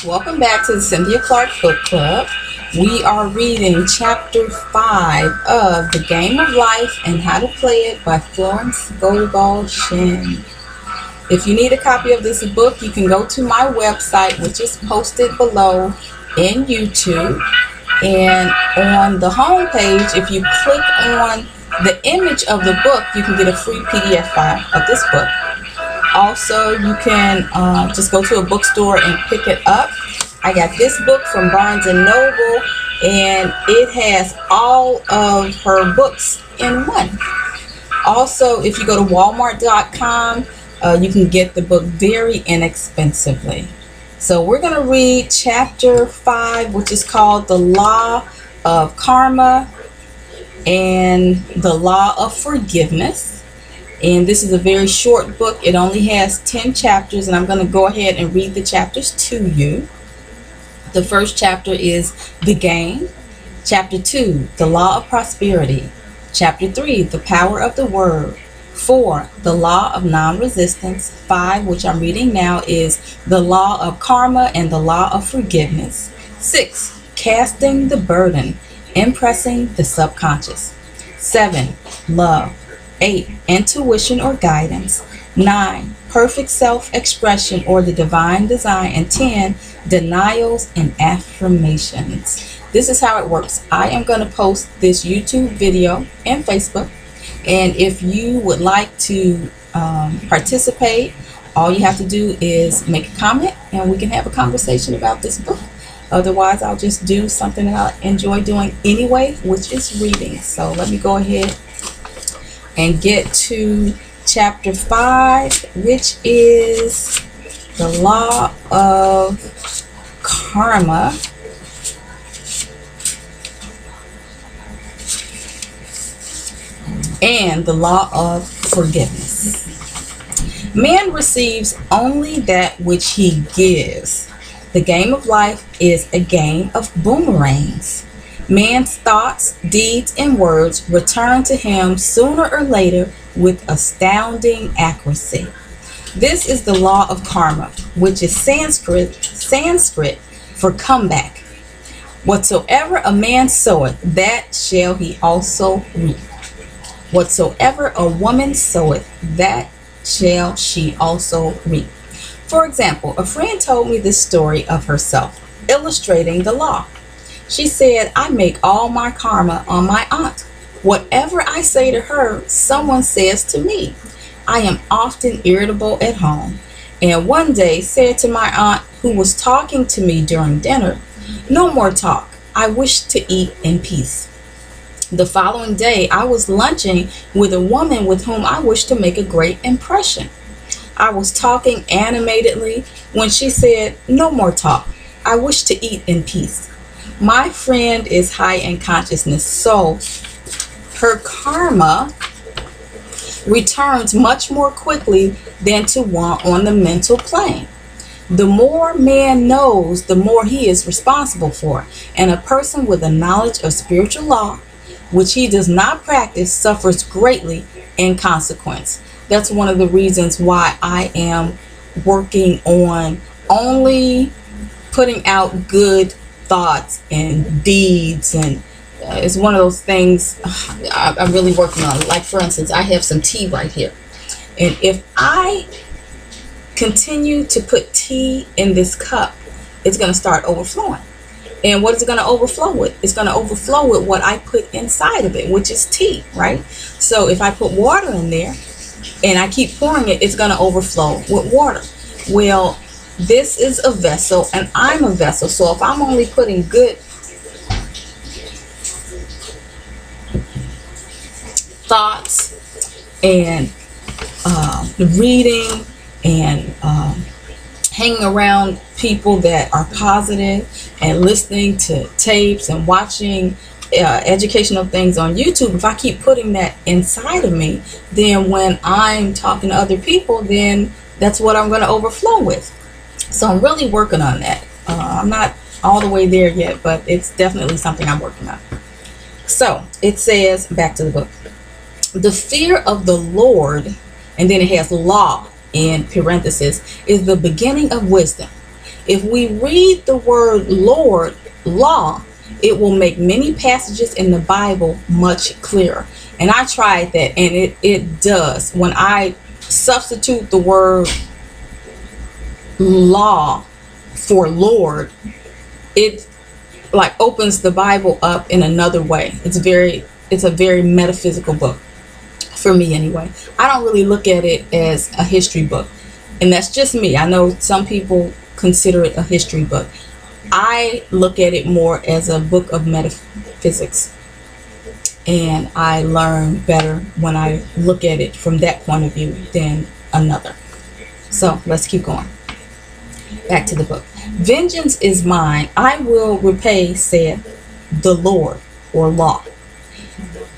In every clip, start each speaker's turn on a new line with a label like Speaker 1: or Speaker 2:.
Speaker 1: Welcome back to the Cynthia Clark Book Club. We are reading Chapter 5 of The Game of Life and How to Play It by Florence Scovel Shinn. If you need a copy of this book, you can go to my website, which is posted below in YouTube. And on the home page, if you click on the image of the book, you can get a free PDF file of this book. Also, you can just go to a bookstore and pick it up. I got this book from Barnes & Noble, and it has all of her books in one. Also, if you go to walmart.com, you can get the book very inexpensively. So we're going to read Chapter 5, which is called The Law of Karma and the Law of Forgiveness. And this is a very short book. It only has 10 chapters, and I'm going to go ahead and read the chapters to you. The first chapter is The Game. Chapter 2, The Law of Prosperity. Chapter 3, The Power of the Word. 4, The Law of Non-Resistance. 5, which I'm reading now, is The Law of Karma and the Law of Forgiveness. 6, Casting the Burden, Impressing the Subconscious. 7, Love. 8, Intuition or Guidance. 9, Perfect Self-Expression or the Divine Design. And 10, Denials and Affirmations. This is how it works. I am going to post this YouTube video and Facebook. And if you would like to participate, all you have to do is make a comment and we can have a conversation about this book. Otherwise, I'll just do something that I enjoy doing anyway, which is reading. So let me go ahead and get to Chapter 5, which is the Law of Karma. And the Law of Forgiveness. Man receives only that which he gives. The game of life is a game of boomerangs. Man's thoughts, deeds, and words return to him sooner or later with astounding accuracy. This is the law of karma, which is Sanskrit for comeback. Whatsoever a man soweth, that shall he also reap. Whatsoever a woman soweth, that shall she also reap. For example, a friend told me this story of herself, illustrating the law. She said, I make all my karma on my aunt. Whatever I say to her, someone says to me. I am often irritable at home, and one day said to my aunt, who was talking to me during dinner, no more talk. I wish to eat in peace. The following day, I was lunching with a woman with whom I wished to make a great impression. I was talking animatedly when she said, no more talk. I wish to eat in peace. My friend is high in consciousness, so her karma returns much more quickly than to one on the mental plane. The more man knows, the more he is responsible for. And a person with a knowledge of spiritual law, which he does not practice, suffers greatly in consequence. That's one of the reasons why I am working on only putting out good thoughts and deeds, and it's one of those things I'm really working on. Like, for instance, I have some tea right here, and if I continue to put tea in this cup, it's going to start overflowing. And what is it going to overflow with? It's going to overflow with what I put inside of it, which is tea, right? So if I put water in there and I keep pouring it, it's going to overflow with water. Well, this is a vessel and I'm a vessel. So if I'm only putting good thoughts and reading and hanging around people that are positive and listening to tapes and watching educational things on YouTube, if I keep putting that inside of me, then when I'm talking to other people, then that's what I'm going to overflow with. So I'm really working on that. I'm not all the way there yet, but it's definitely something I'm working on. So it says, back to the book, the fear of the Lord, and then it has law in parentheses, is the beginning of wisdom. If we read the word Lord, law, it will make many passages in the Bible much clearer. And I tried that, and it does. When I substitute the word law for Lord, it like opens the Bible up in another way. It's a very metaphysical book for me anyway. I don't really look at it as a history book, and that's just me. I know some people consider it a history book. I look at it more as a book of metaphysics, and I learn better when I look at it from that point of view than another. So let's keep going. Back to the book. Vengeance is mine, I will repay, said the Lord, or law.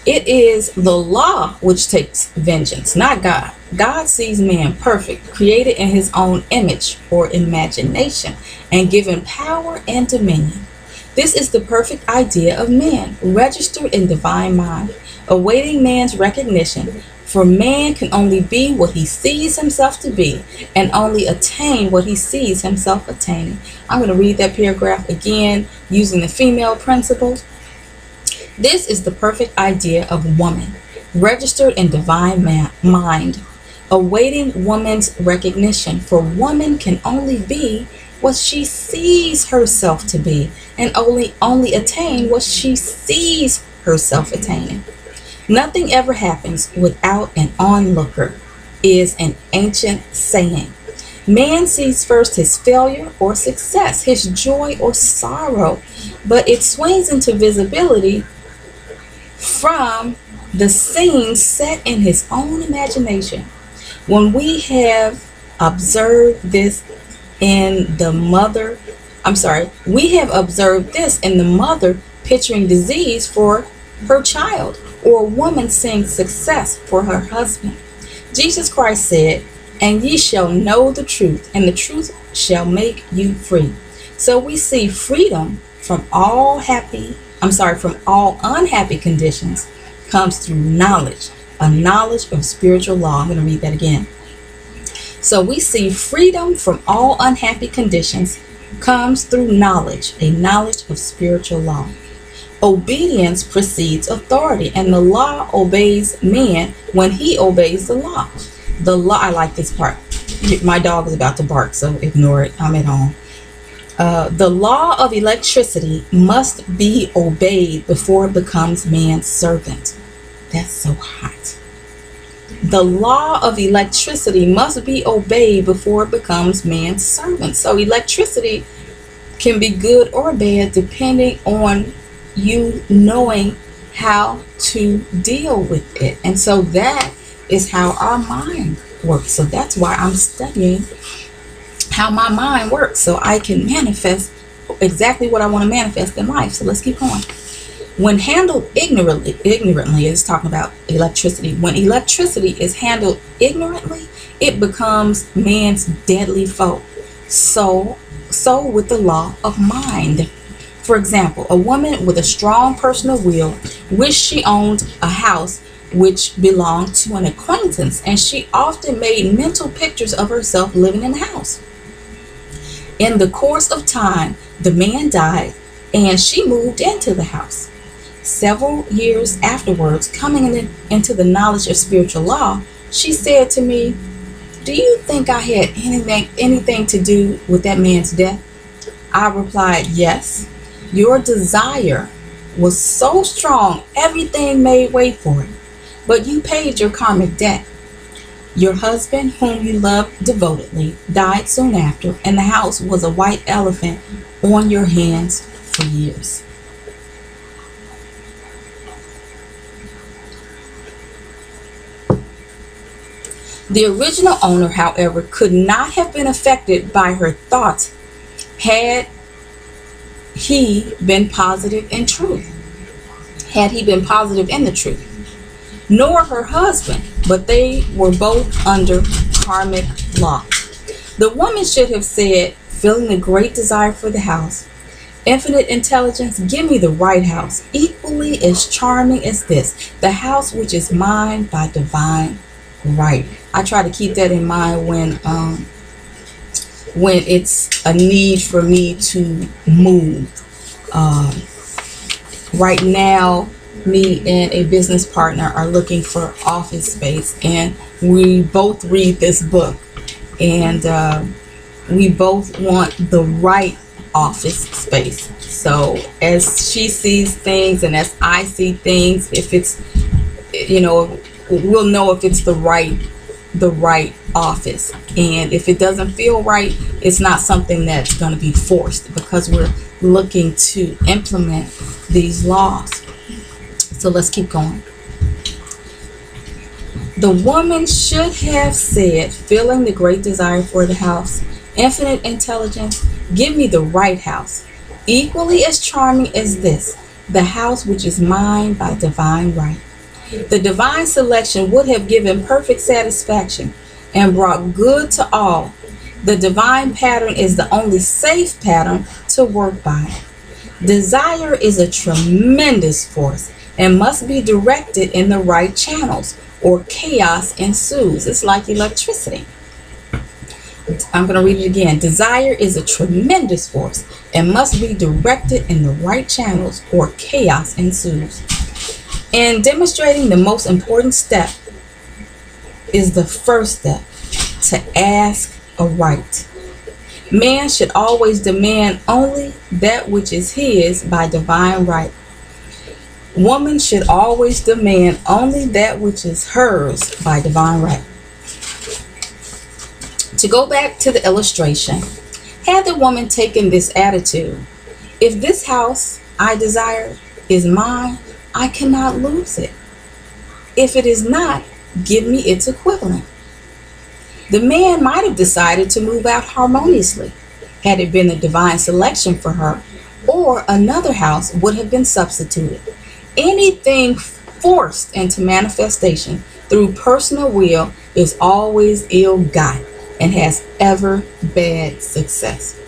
Speaker 1: It is the law which takes vengeance, not God. God sees man perfect, created in his own image or imagination, and given power and dominion. This is the perfect idea of man, registered in divine mind, awaiting man's recognition. For man can only be what he sees himself to be, and only attain what he sees himself attaining. I'm going to read that paragraph again using the female principles. This is the perfect idea of woman, registered in divine mind, awaiting woman's recognition. For woman can only be what she sees herself to be, and only attain what she sees herself attaining. Nothing ever happens without an onlooker is an ancient saying. Man sees first his failure or success, his joy or sorrow, but it swings into visibility from the scene set in his own imagination. When we have observed this in the mother, we have observed this in the mother picturing disease for her child, or a woman seeing success for her husband. Jesus Christ said, "And ye shall know the truth, and the truth shall make you free." So we see freedom from all unhappy conditions comes through knowledge, a knowledge of spiritual law. I'm going to read that again. So we see freedom from all unhappy conditions comes through knowledge, a knowledge of spiritual law. Obedience precedes authority, and the law obeys man when he obeys the law. The law, I like this part. My dog is about to bark, so ignore it. I'm at home. The law of electricity must be obeyed before it becomes man's servant. That's so hot. The law of electricity must be obeyed before it becomes man's servant. So electricity can be good or bad depending on you knowing how to deal with it. And so that is how our mind works. So that's why I'm studying how my mind works, so I can manifest exactly what I want to manifest in life. So let's keep going. When handled ignorantly, it's talking about electricity. When electricity is handled ignorantly, it becomes man's deadly foe. So with the law of mind. For example, a woman with a strong personal will wished she owned a house which belonged to an acquaintance, and she often made mental pictures of herself living in the house. In the course of time, the man died, and she moved into the house. Several years afterwards, coming into the knowledge of spiritual law, she said to me, "Do you think I had anything to do with that man's death?" I replied, "Yes. Your desire was so strong, everything made way for it. But you paid your karmic debt. Your husband, whom you loved devotedly, died soon after, and the house was a white elephant on your hands for years." The original owner, however, could not have been affected by her thoughts had he been positive in truth. Had he been positive in the truth. Nor her husband, but they were both under karmic law. The woman should have said, feeling a great desire for the house, "Infinite intelligence, give me the right house, equally as charming as this, the house which is mine by divine right." I try to keep that in mind when it's a need for me to move. Right now, me and a business partner are looking for office space, and we both read this book, and we both want the right office space. So as she sees things and as I see things, if it's, we'll know if it's the right office. And if it doesn't feel right, it's not something that's going to be forced, because we're looking to implement these laws. So let's keep going. The woman should have said, feeling the great desire for the house, infinite intelligence, give me the right house, equally as charming as this, the house which is mine by divine right. The divine selection would have given perfect satisfaction and brought good to all. The divine pattern is the only safe pattern to work by. Desire is a tremendous force and must be directed in the right channels, or chaos ensues. It's like electricity. I'm going to read it again. Desire is a tremendous force and must be directed in the right channels, or chaos ensues. In demonstrating the most important step is the first step, to ask a right. Man should always demand only that which is his by divine right. Woman should always demand only that which is hers by divine right. To go back to the illustration, had the woman taken this attitude, if this house I desire is mine, I cannot lose it. If it is not, give me its equivalent. The man might have decided to move out harmoniously had it been a divine selection for her, or another house would have been substituted. Anything forced into manifestation through personal will is always ill-gotten and has ever bad success.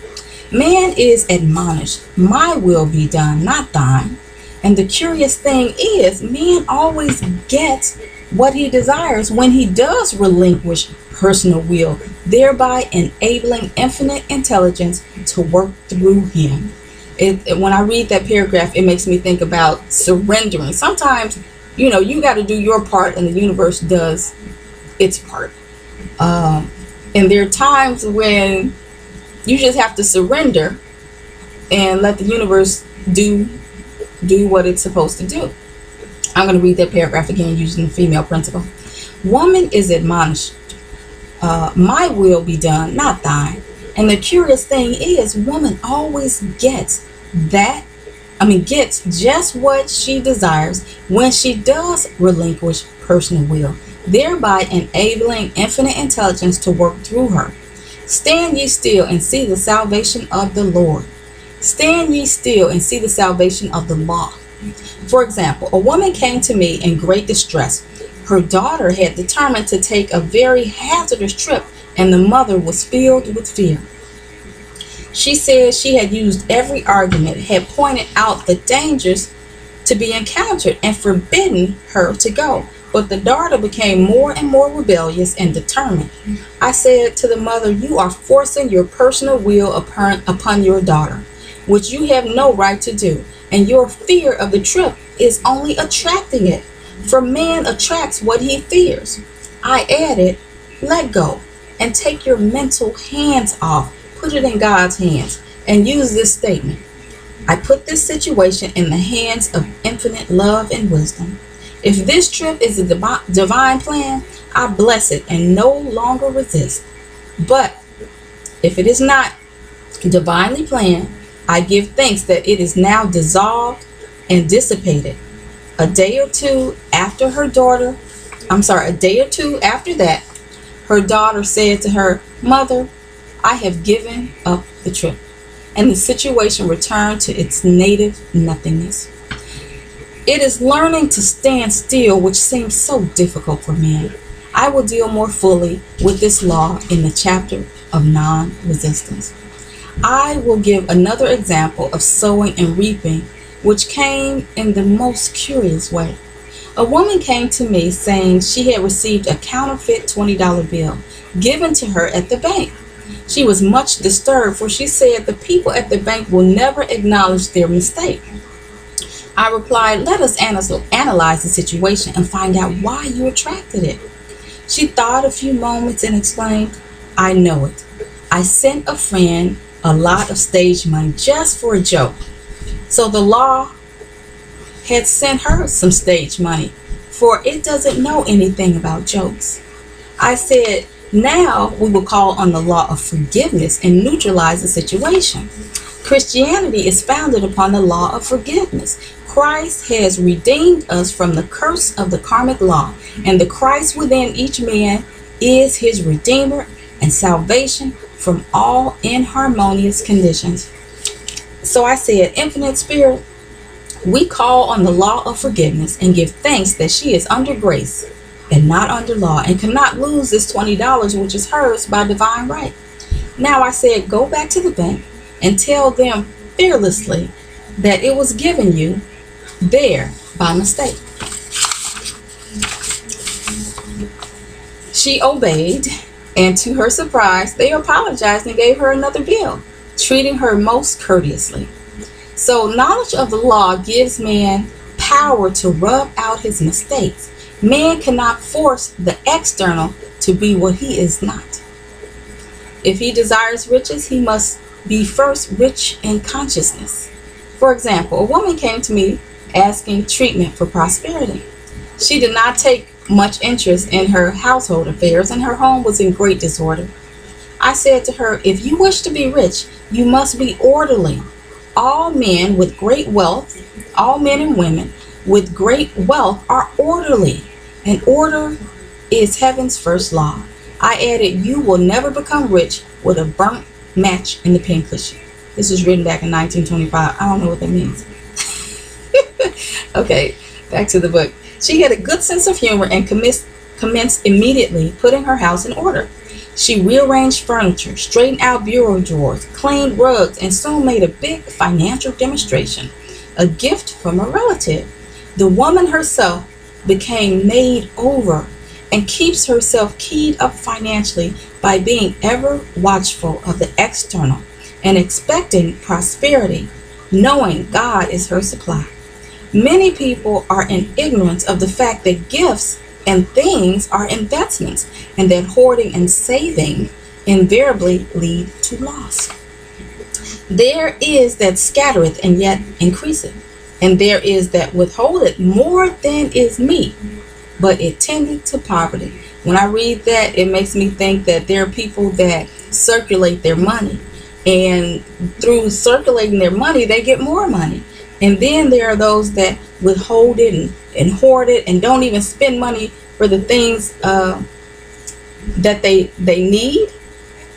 Speaker 1: Man is admonished, my will be done, not thine. And the curious thing is, man always gets what he desires when he does relinquish personal will, thereby enabling infinite intelligence to work through him. When I read that paragraph, it makes me think about surrendering. Sometimes, you got to do your part and the universe does its part. And there are times when you just have to surrender and let the universe do what it's supposed to do. I'm going to read that paragraph again using the female principle. Woman is admonished, my will be done, not thine. And the curious thing is, woman always gets just what she desires when she does relinquish personal will, thereby enabling infinite intelligence to work through her. Stand ye still and see the salvation of the Lord. Stand ye still and see the salvation of the law. For example, a woman came to me in great distress. Her daughter had determined to take a very hazardous trip, and the mother was filled with fear. She said she had used every argument, had pointed out the dangers to be encountered, and forbidden her to go. But the daughter became more and more rebellious and determined. I said to the mother, you are forcing your personal will upon your daughter, which you have no right to do, and your fear of the trip is only attracting it, for man attracts what he fears. I added, let go and take your mental hands off, put it in God's hands, and use this statement. I put this situation in the hands of infinite love and wisdom. If this trip is a divine plan, I bless it and no longer resist. But if it is not divinely planned, I give thanks that it is now dissolved and dissipated. A day or two after that, her daughter said to her, Mother, I have given up the trip. And the situation returned to its native nothingness. It is learning to stand still which seems so difficult for men. I will deal more fully with this law in the chapter of non-resistance. I will give another example of sowing and reaping, which came in the most curious way. A woman came to me saying she had received a counterfeit $20 bill given to her at the bank. She was much disturbed, for she said the people at the bank will never acknowledge their mistake. I replied, let us analyze the situation and find out why you attracted it. She thought a few moments and exclaimed, I know it. I sent a friend a lot of stage money just for a joke. So the law had sent her some stage money, for it doesn't know anything about jokes. I said, now we will call on the law of forgiveness and neutralize the situation. Christianity is founded upon the law of forgiveness. Christ has redeemed us from the curse of the karmic law, and the Christ within each man is his redeemer and salvation from all inharmonious conditions. So I said, Infinite Spirit, we call on the law of forgiveness and give thanks that she is under grace and not under law, and cannot lose this $20 which is hers by divine right. Now I said, go back to the bank and tell them fearlessly that it was given you there by mistake. She obeyed, and to her surprise, they apologized and gave her another bill, treating her most courteously. So knowledge of the law gives man power to rub out his mistakes. Man cannot force the external to be what he is not. If he desires riches, he must be first rich in consciousness. For example, a woman came to me asking treatment for prosperity. She did not take much interest in her household affairs, and her home was in great disorder. I said to her, if you wish to be rich, you must be orderly. All men with great wealth, all men and women with great wealth are orderly, and order is heaven's first law. I added, you will never become rich with a burnt match in the pincushion. This was written back in 1925. I don't know what that means. Okay, back to the book. She had a good sense of humor and commenced immediately putting her house in order. She rearranged furniture, straightened out bureau drawers, cleaned rugs, and soon made a big financial demonstration, a gift from a relative. The woman herself became made over and keeps herself keyed up financially by being ever watchful of the external and expecting prosperity, knowing God is her supply. Many people are in ignorance of the fact that gifts and things are investments, and that hoarding and saving invariably lead to loss. There is that scattereth and yet increaseth, and there is that withholdeth more than is meet, but it tendeth to poverty. When I read that, it makes me think that there are people that circulate their money, and through circulating their money, they get more money. And then there are those that withhold it and hoard it and don't even spend money for the things that they need,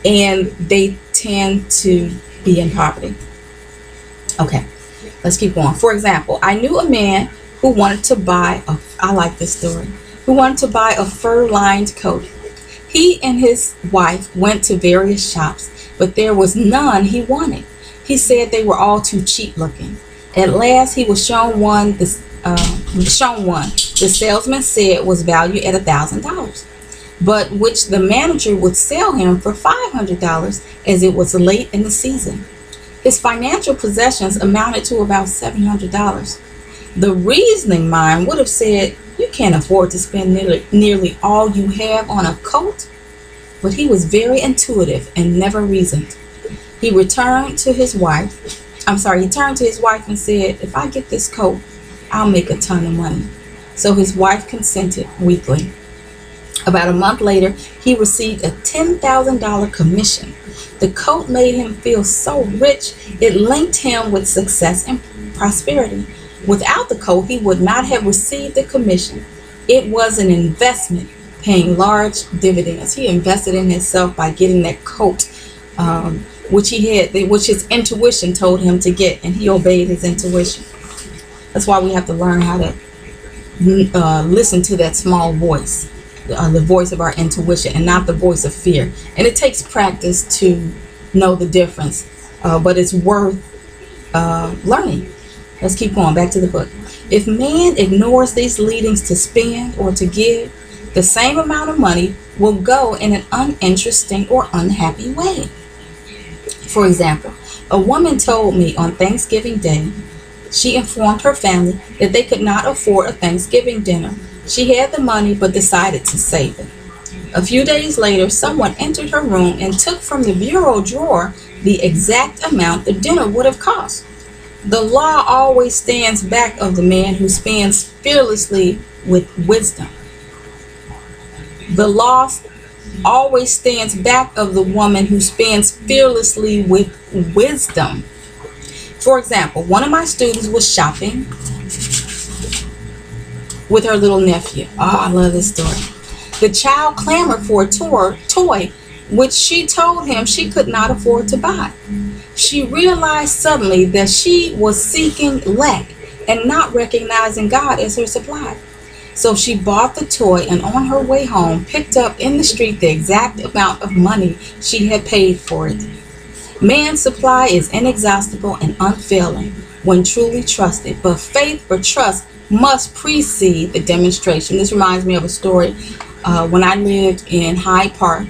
Speaker 1: and they tend to be in poverty. Okay, let's keep going. For example, I knew a man who wanted to buy I like this story, who wanted to buy a fur-lined coat. He and his wife went to various shops, but there was none he wanted. He said they were all too cheap looking. At last, he was shown one. The salesman said was valued at $1,000, but which the manager would sell him for $500 as it was late in the season. His financial possessions amounted to about $700. The reasoning mind would have said, you can't afford to spend nearly all you have on a coat, but he was very intuitive and never reasoned. He turned to his wife and said, if I get this coat, I'll make a ton of money. So his wife consented weakly. About a month later, he received a $10,000 commission. The coat made him feel so rich, it linked him with success and prosperity. Without the coat, he would not have received the commission. It was an investment paying large dividends. He invested in himself by getting that coat, which his intuition told him to get, and he obeyed his intuition. That's why we have to learn how to listen to that small voice, the voice of our intuition, and not the voice of fear. And it takes practice to know the difference, but it's worth learning. Let's keep going back to the book. If man ignores these leadings to spend or to give, the same amount of money will go in an uninteresting or unhappy way. For example, a woman told me on Thanksgiving Day she informed her family that they could not afford a Thanksgiving dinner. She had the money but decided to save it. A few days later, someone entered her room and took from the bureau drawer the exact amount the dinner would have cost. The law always stands back of the man who spends fearlessly with wisdom. The law always stands back of the woman who spends fearlessly with wisdom. For example, one of my students was shopping with her little nephew. Oh, I love this story. The child clamored for a toy which she told him she could not afford to buy. She realized suddenly that she was seeking lack and not recognizing God as her supply. So she bought the toy and on her way home picked up in the street the exact amount of money she had paid for it. Man's supply is inexhaustible and unfailing when truly trusted, but faith or trust must precede the demonstration. This reminds me of a story when I lived in Hyde Park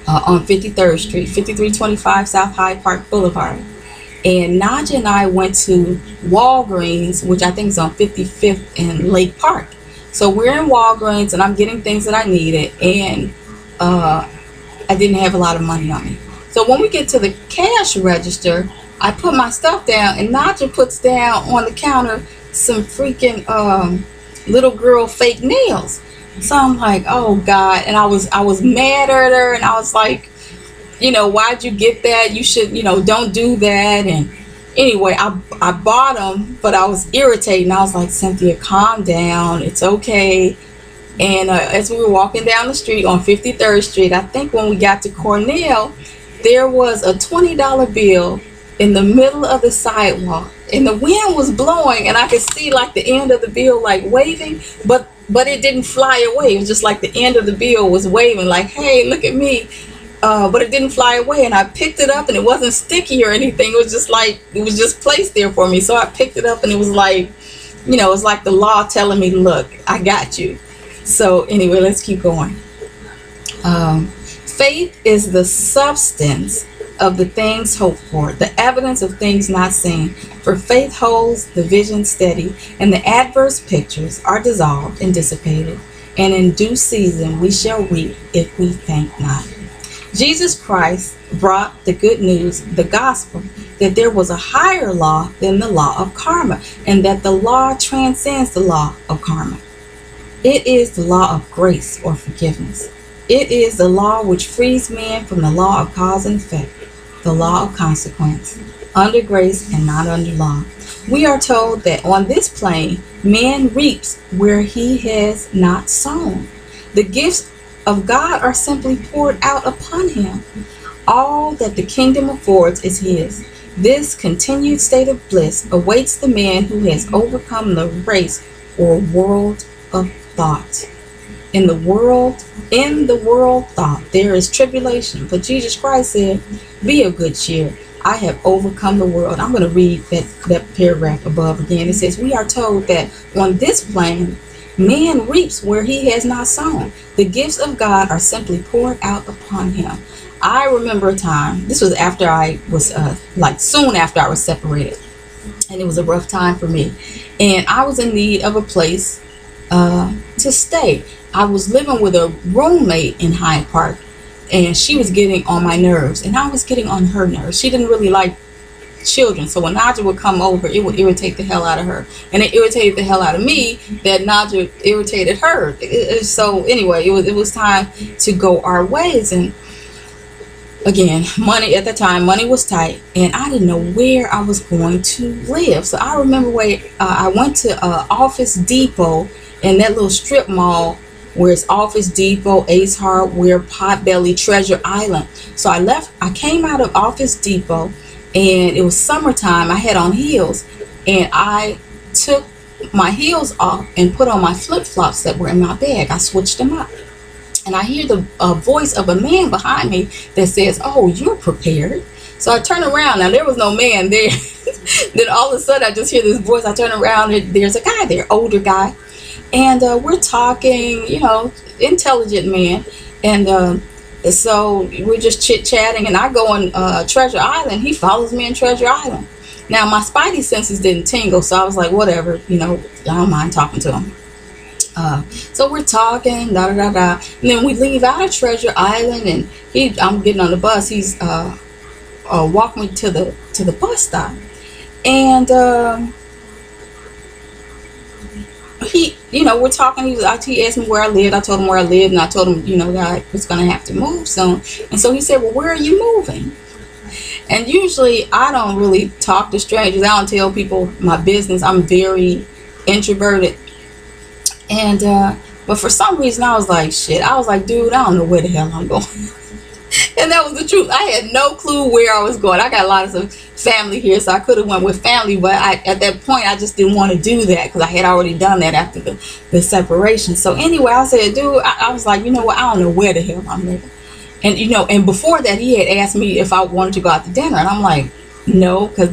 Speaker 1: on 53rd Street, 5325 South Hyde Park Boulevard. And Naja and I went to Walgreens, which I think is on 55th and Lake Park. So we're in Walgreens and I'm getting things that I needed, and I didn't have a lot of money on me. So when we get to the cash register, I put my stuff down and Naja puts down on the counter some freaking little girl fake nails. So I'm like, oh God. And I was mad at her, and I was like, why'd you get that? You should, don't do that. And anyway, I bought them, but I was irritated. And I was like, Cynthia, calm down. It's okay. And as we were walking down the street on 53rd Street, I think when we got to Cornell, there was a $20 bill in the middle of the sidewalk. And the wind was blowing, and I could see like the end of the bill like waving, but it didn't fly away. It was just like the end of the bill was waving like, hey, look at me. But it didn't fly away, and I picked it up, and it wasn't sticky or anything. It was just like, it was just placed there for me. So I picked it up, and it was like, it's like the law telling me, look, I got you. So anyway, let's keep going. Faith is the substance of the things hoped for, the evidence of things not seen. For faith holds the vision steady, and the adverse pictures are dissolved and dissipated. And in due season we shall reap if we faint not. Jesus Christ brought the good news, the gospel, that there was a higher law than the law of karma, and that the law transcends the law of karma. It is the law of grace or forgiveness. It is the law which frees man from the law of cause and effect, the law of consequence, under grace and not under law. We are told that on this plane, man reaps where he has not sown. The gifts of God are simply poured out upon him. All that the kingdom affords is his. This continued state of bliss awaits the man who has overcome the race or world of thought. In the world thought there is tribulation, but Jesus Christ said, be of good cheer. I have overcome the world. I'm going to read that paragraph above again. It says, we are told that on this plane, man reaps where he has not sown. The gifts of God are simply poured out upon him. I remember a time, this was after I was, soon after I was separated. And it was a rough time for me. And I was in need of a place to stay. I was living with a roommate in Hyde Park, and she was getting on my nerves, and I was getting on her nerves. She didn't really like children, so when Naja would come over, it would irritate the hell out of her, and it irritated the hell out of me that Naja irritated her. So anyway, it was time to go our ways. And again, money at the time, money was tight, and I didn't know where I was going to live. So I remember I went to Office Depot in that little strip mall where it's Office Depot, Ace Hardware, Potbelly, Treasure Island. So I came out of Office Depot, and it was summertime. I had on heels, and I took my heels off and put on my flip-flops that were in my bag. I switched them up, and I hear the voice of a man behind me that says, oh, you're prepared. So I turn around. Now, there was no man there. Then all of a sudden, I just hear this voice. I turn around, and there's a guy there, older guy. And we're talking, intelligent man. And So we're just chit-chatting, and I go on Treasure Island. He follows me in Treasure Island. Now my spidey senses didn't tingle, so I was like, whatever, you know, I don't mind talking to him. So we're talking, da da da da, and then we leave out of Treasure Island, and I'm getting on the bus. He's walking me to the bus stop, and he, you know, we're talking. He asked me where I lived. I told him where I lived, and I told him, you know, that I was going to have to move soon. And so he said, well, where are you moving? And usually I don't really talk to strangers. I don't tell people my business. I'm very introverted. And but for some reason I was like, shit. I was like, dude, I don't know where the hell I'm going. And that was the truth. I had no clue where I was going. I got a lot of family here, so I could have went with family, but at that point I just didn't want to do that because I had already done that after the separation. So anyway, I said, dude, I was like, you know what, I don't know where the hell I'm living. And you know, and before that he had asked me if I wanted to go out to dinner, and I'm like, no, because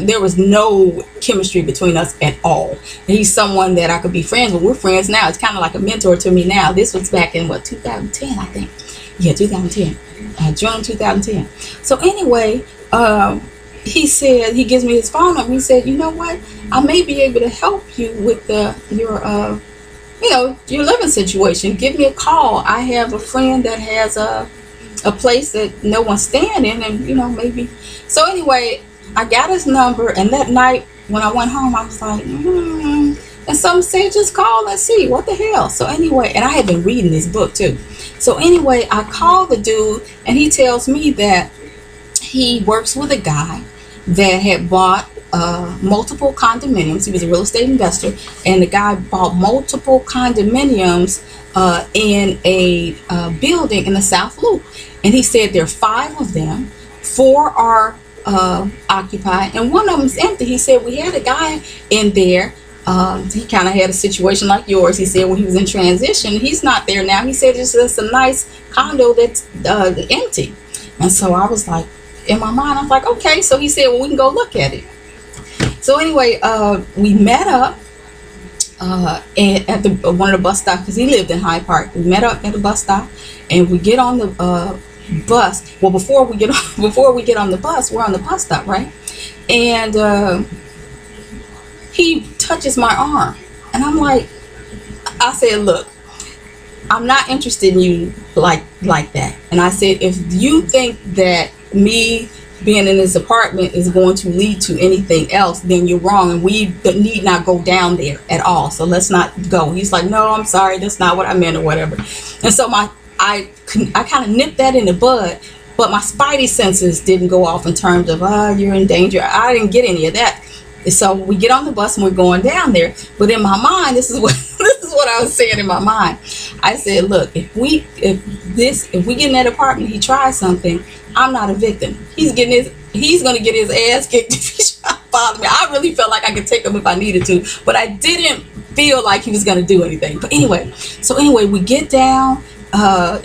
Speaker 1: there was no chemistry between us at all. And he's someone that I could be friends with. We're friends now. It's kind of like a mentor to me now. This was back in what, 2010, I think. Yeah, 2010. June 2010. So anyway, he said, he gives me his phone number. He said, you know what, I may be able to help you with your you know, your living situation. Give me a call. I have a friend that has a place that no one's staying in, and you know, maybe. So anyway, I got his number, and that night when I went home, I was like, and some said, just call and see what the hell. So anyway, and I had been reading this book too. So anyway, I called the dude, and he tells me that he works with a guy that had bought multiple condominiums. He was a real estate investor, and the guy bought multiple condominiums in a building in the South Loop. And he said there are 5 of them, 4 are occupied, and 1 of them's empty. He said we had a guy in there. He kind of had a situation like yours. He said when he was in transition, he's not there now. He said it's just a nice condo that's empty. And so I was like, in my mind, I was like, okay. So he said, well, we can go look at it. So anyway, we met up at one of the bus stops, because he lived in Hyde Park. We met up at the bus stop, and we get on the bus. Well, before we get on the bus, we're on the bus stop, right? And he touches my arm, and I'm like, I said, look, I'm not interested in you like that. And I said, if you think that me being in this apartment is going to lead to anything else, then you're wrong, and we need not go down there at all. So let's not go. He's like, no, I'm sorry, that's not what I meant, or whatever. And so I kind of nipped that in the bud, but my spidey senses didn't go off in terms of, you're in danger. I didn't get any of that. So we get on the bus and we're going down there. But in my mind, this is what I was saying in my mind. I said, look, if we get in that apartment, he tries something, I'm not a victim. He's going to get his ass kicked if he tries to bother me. I really felt like I could take him if I needed to, but I didn't feel like he was going to do anything. But anyway, we get down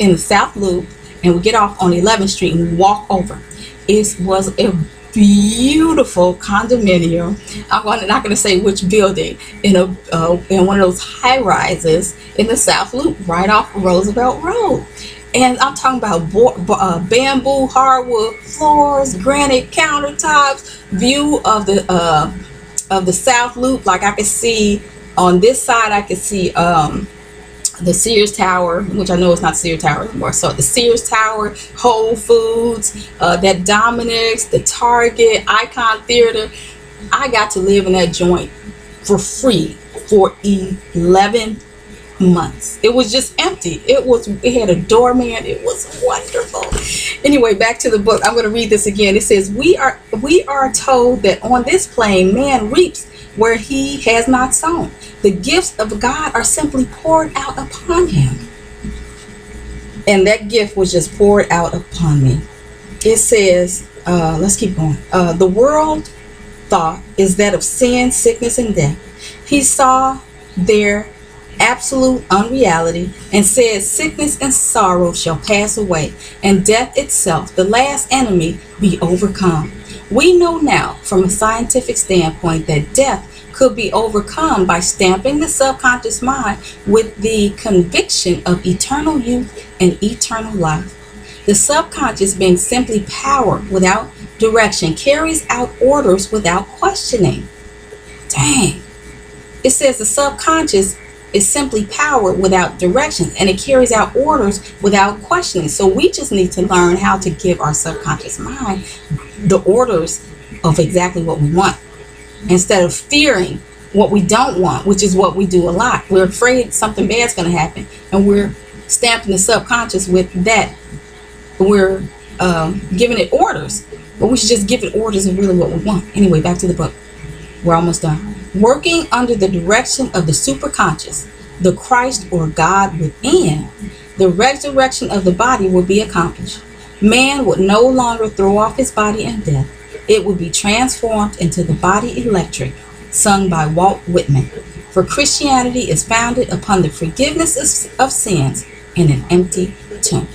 Speaker 1: in the South Loop, and we get off on 11th Street and we walk over. It was a beautiful condominium. I'm not going to say which building, in one of those high rises in the South Loop, right off Roosevelt Road. And I'm talking about bamboo hardwood floors, granite countertops, view of the South Loop. Like I could see on this side, I could see the Sears Tower, which I know it's not Sears Tower anymore. So the Sears Tower, Whole Foods, that Dominick's, the Target, Icon Theater. I got to live in that joint for free for 11 months. It was just empty. It had a doorman. It was wonderful. Anyway, back to the book. I'm going to read this again. It says, we are told that on this plane man reaps where he has not sown. The gifts of God are simply poured out upon him. And that gift was just poured out upon me. It says, let's keep going. The world thought is that of sin, sickness, and death. He saw their absolute unreality and said, sickness and sorrow shall pass away, and death itself, the last enemy, be overcome. We know now from a scientific standpoint that death could be overcome by stamping the subconscious mind with the conviction of eternal youth and eternal life. The subconscious, being simply power without direction, carries out orders without questioning. Dang. It says the subconscious is simply power without direction, and it carries out orders without questioning. So we just need to learn how to give our subconscious mind the orders of exactly what we want, instead of fearing what we don't want, which is what we do a lot. We're afraid something bad's going to happen, and we're stamping the subconscious with that. We're giving it orders, but we should just give it orders of really what we want. Anyway, back to the book. We're almost done. Working under the direction of the superconscious, the Christ or God within, the resurrection of the body will be accomplished. Man would no longer throw off his body in death. It would be transformed into the body electric, sung by Walt Whitman. For Christianity is founded upon the forgiveness of sins in an empty tomb.